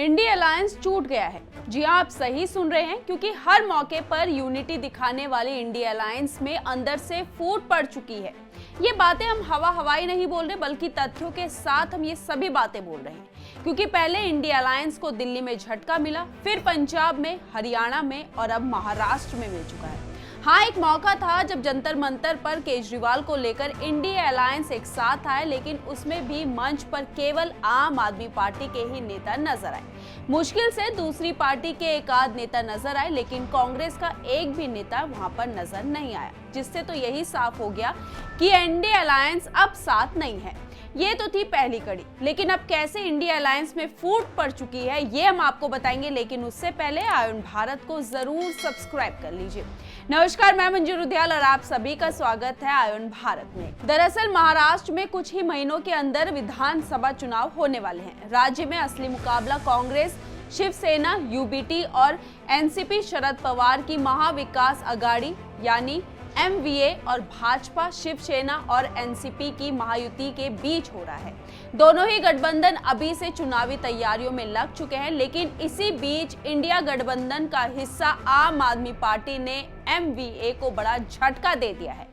India alliance टूट गया है। जी हाँ, आप सही सुन रहे हैं, क्योंकि हर मौके पर यूनिटी दिखाने वाली इंडिया अलायंस में अंदर से फूट पड़ चुकी है। ये बातें हम हवाई नहीं बोल रहे, बल्कि तथ्यों के साथ हम ये सभी बातें बोल रहे हैं। क्योंकि पहले इंडिया अलायंस को दिल्ली में झटका मिला, फिर पंजाब में, हरियाणा में और अब महाराष्ट्र में मिल चुका है। हाँ, एक मौका था जब जंतर मंतर पर केजरीवाल को लेकर इंडिया अलायंस एक साथ आए, लेकिन उसमें भी मंच पर केवल आम आदमी पार्टी के ही नेता नजर आए। मुश्किल से दूसरी पार्टी के एक आध नेता नजर आए, लेकिन कांग्रेस का एक भी नेता वहां पर नजर नहीं आया, जिससे तो यही साफ हो गया कि इंडिया अलायंस अब साथ नहीं है। ये तो थी पहली कड़ी, लेकिन अब कैसे इंडिया अलायंस में फूट पड़ चुकी है ये हम आपको बताएंगे। लेकिन उससे पहले आयुन भारत को जरूर सब्सक्राइब कर लीजिए। नमस्कार, मैं मंजू रुधियाल और आप सभी का स्वागत है आयुन भारत में। दरअसल महाराष्ट्र में कुछ ही महीनों के अंदर विधानसभा चुनाव होने वाले हैं। राज्य में असली मुकाबला कांग्रेस, शिवसेना, यूबीटी और एनसीपी शरद पवार की महाविकास अघाड़ी यानी एमवीए और भाजपा, शिवसेना और एनसीपी की महायुति के बीच हो रहा है। दोनों ही गठबंधन अभी से चुनावी तैयारियों में लग चुके हैं, लेकिन इसी बीच इंडिया गठबंधन का हिस्सा आम आदमी पार्टी ने एमवीए को बड़ा झटका दे दिया है।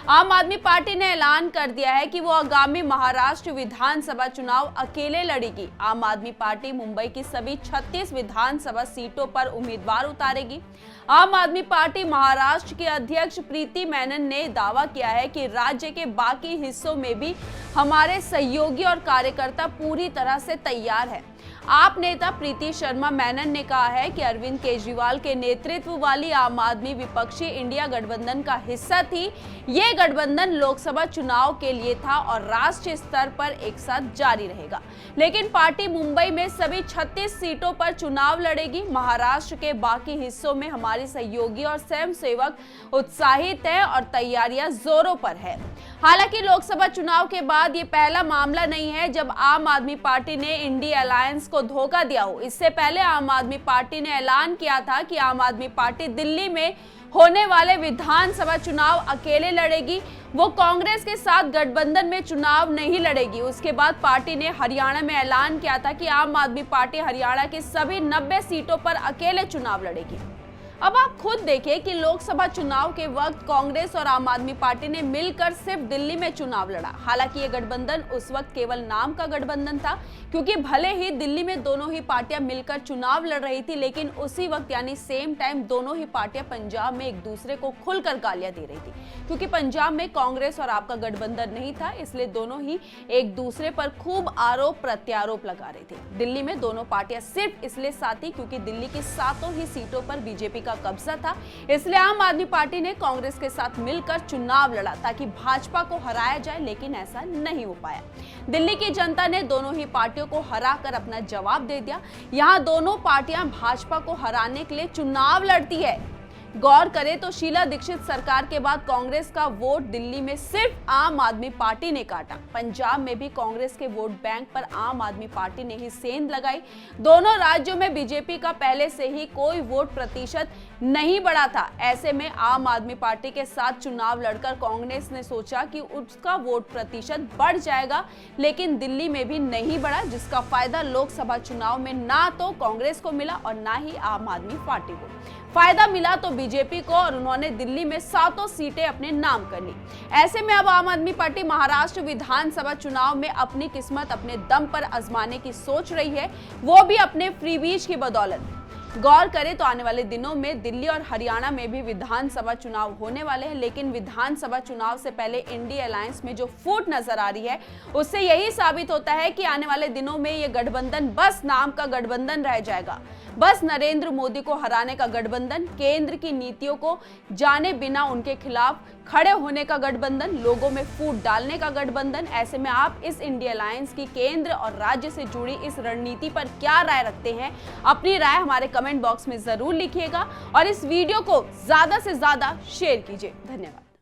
आम आदमी पार्टी ने ऐलान कर दिया है कि वो आगामी महाराष्ट्र विधानसभा चुनाव अकेले लड़ेगी। आम आदमी पार्टी मुंबई की सभी 36 विधानसभा सीटों पर उम्मीदवार उतारेगी। आम आदमी पार्टी महाराष्ट्र के अध्यक्ष प्रीति मैनन ने दावा किया है कि राज्य के बाकी हिस्सों में भी हमारे सहयोगी और कार्यकर्ता पूरी तरह से तैयार है। आप नेता प्रीति शर्मा मैनन ने कहा है कि अरविंद केजरीवाल के नेतृत्व वाली आम आदमी विपक्षी इंडिया गठबंधन का हिस्सा थी। ये गठबंधन लोकसभा चुनाव के लिए था और राष्ट्रीय स्तर पर एक साथ जारी रहेगा, लेकिन पार्टी मुंबई में सभी 36 सीटों पर चुनाव लड़ेगी। महाराष्ट्र के बाकी हिस्सों में हमारी सहयोगी और स्वयंसेवक उत्साहित है और तैयारियां जोरों पर है। हालांकि लोकसभा चुनाव के बाद ये पहला मामला नहीं है जब आम आदमी पार्टी ने इंडिया अलायंस को धोखा दिया हो। इससे पहले आम आदमी पार्टी ने ऐलान किया था कि आम आदमी पार्टी दिल्ली में होने वाले विधानसभा चुनाव अकेले लड़ेगी, वो कांग्रेस के साथ गठबंधन में चुनाव नहीं लड़ेगी। उसके बाद पार्टी ने हरियाणा में ऐलान किया था कि आम आदमी पार्टी हरियाणा की सभी 90 सीटों पर अकेले चुनाव लड़ेगी। अब आप खुद देखिए कि लोकसभा चुनाव के वक्त कांग्रेस और आम आदमी पार्टी ने मिलकर सिर्फ दिल्ली में चुनाव लड़ा। हालांकि ये गठबंधन उस वक्त केवल नाम का गठबंधन था, क्योंकि भले ही दिल्ली में दोनों ही पार्टियां मिलकर चुनाव लड़ रही थी, लेकिन उसी वक्त यानी सेम टाइम दोनों ही पार्टियां पंजाब में एक दूसरे को खुलकर गालियां दे रही थी। क्योंकि पंजाब में कांग्रेस और आपका गठबंधन नहीं था, इसलिए दोनों ही एक दूसरे पर खूब आरोप प्रत्यारोप लगा रही थी। दिल्ली में दोनों पार्टियां सिर्फ इसलिए साथ थी क्योंकि दिल्ली की 7 ही सीटों पर बीजेपी का कब्जा था, इसलिए आम आदमी पार्टी ने कांग्रेस के साथ मिलकर चुनाव लड़ा ताकि भाजपा को हराया जाए, लेकिन ऐसा नहीं हो पाया। दिल्ली की जनता ने दोनों ही पार्टियों को हराकर अपना जवाब दे दिया। यहां दोनों पार्टियां भाजपा को हराने के लिए चुनाव लड़ती है। गौर करें तो शीला दीक्षित सरकार के बाद कांग्रेस का वोट दिल्ली में सिर्फ आम आदमी पार्टी ने काटा। पंजाब में भी कांग्रेस के वोट बैंक पर आम आदमी पार्टी ने ही सेंध लगाई। दोनों राज्यों में बीजेपी का पहले से ही कोई वोट प्रतिशत नहीं बढ़ा था। ऐसे में आम आदमी पार्टी के साथ चुनाव लड़कर कांग्रेस ने सोचा कि उसका वोट प्रतिशत बढ़ जाएगा, लेकिन दिल्ली में भी नहीं बढ़ा, जिसका फायदा लोकसभा चुनाव में ना तो कांग्रेस को मिला और ना ही आम आदमी पार्टी को। फायदा मिला तो बीजेपी को, और उन्होंने दिल्ली में 7 सीटें अपने नाम कर ली। ऐसे में अब आम आदमी पार्टी महाराष्ट्र विधानसभा चुनाव में अपनी किस्मत अपने दम पर आजमाने की सोच रही है, वो भी अपने फ्रीबीज की बदौलत। गौर करें तो आने वाले दिनों में दिल्ली और हरियाणा में भी विधानसभा चुनाव होने वाले हैं, लेकिन विधानसभा चुनाव से पहले इंडिया अलायंस में जो फूट नजर आ रही है, उससे यही साबित होता है कि आने वाले दिनों में ये गठबंधन बस नाम का गठबंधन रह जाएगा। बस नरेंद्र मोदी को हराने का गठबंधन, केंद्र की नीतियों को जाने बिना उनके खिलाफ खड़े होने का गठबंधन, लोगों में फूट डालने का गठबंधन। ऐसे में आप इस इंडिया अलायंस की केंद्र और राज्य से जुड़ी इस रणनीति पर क्या राय रखते हैं? अपनी राय हमारे कमेंट बॉक्स में जरूर लिखिएगा और इस वीडियो को ज्यादा से ज्यादा शेयर कीजिए। धन्यवाद।